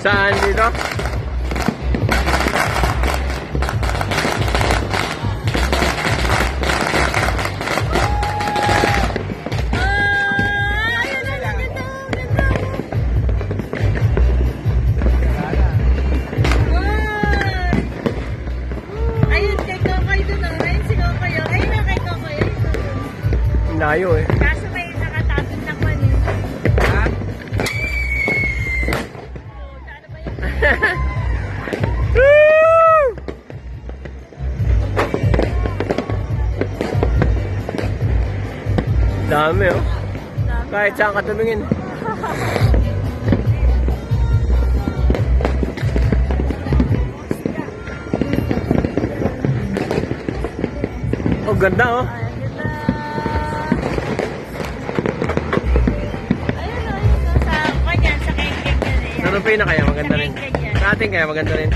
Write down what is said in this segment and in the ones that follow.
Saan dito? Layo eh. Kaso may nakatapit na kwan eh. Ha? Oo, sana ba yan? Dami oh. Dami. Kahit saan ka tumingin. Oh, ganda oh. Sa Rupay na kaya maganda rin. Sa atin kaya maganda rin.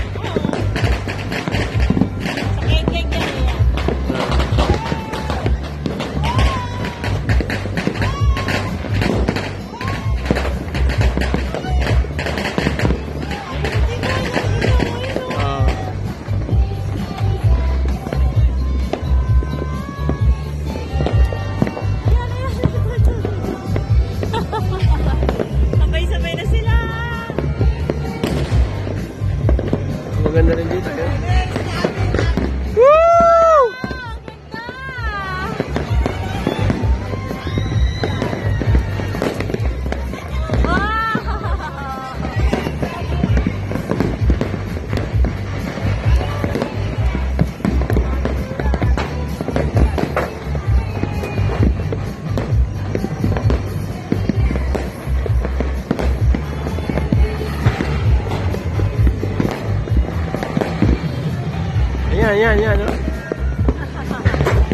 Sabay-sabay na sila. Maganda rin dito eh. Woo! Yan, oh.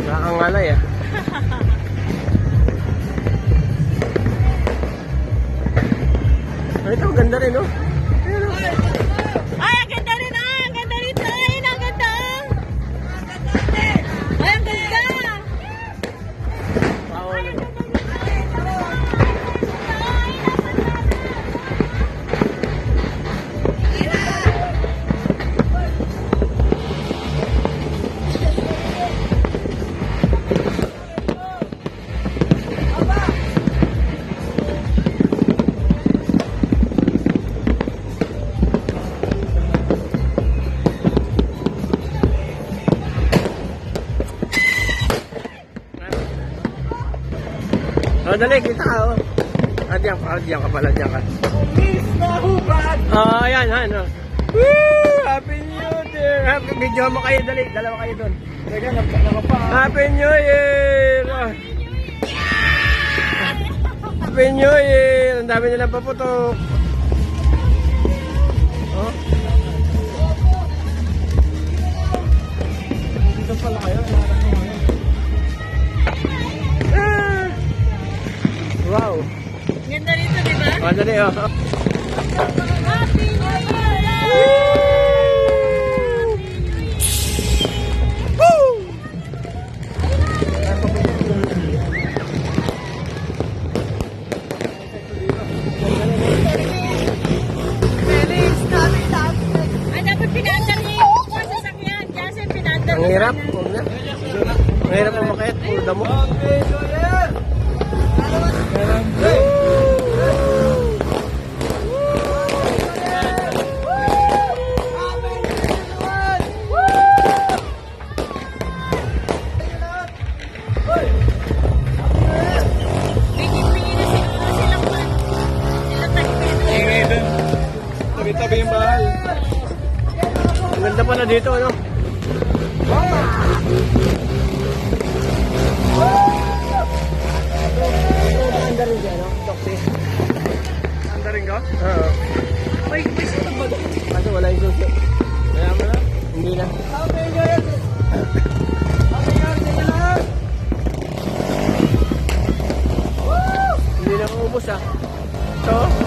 Nakakangalay ah. Ito, ganda rin oh. Ay, ang ganda rin ah! Ang ganda rin ah! Ayun, ang ganda ah! Ay, ang ganda! Bawal. Oh, dali, kita ka, oh. Diyan ka pala, diyan ka. Oh, ayan, oh. Woo! Happy New Year! Happy video mo kayo, dali. Dalawa kayo doon. Happy New Year! Oh. Happy New Year! Ang dami nilang paputok. Oh. Dito pala kayo. Wow! Ganda rito, di ba? Oh, dali, oh. Happy New Year! Woo! Ay, dapat pinandar niya yung sasakyan. Kasi pinandar Ang hirap. Huwag na. Ang hirap umakit. Pulda mo. Tabi-tabi yung bahay. Ang ganda pala dito, ano? Anda rin dyan, no? Toxic. Anda rin ka? Oo. May sunod ba doon? Kaso wala yung susi. Kaya mo na? Hindi na. Happy New Year! Happy New Year sa lahat! Hindi na maubos, ah. Ito.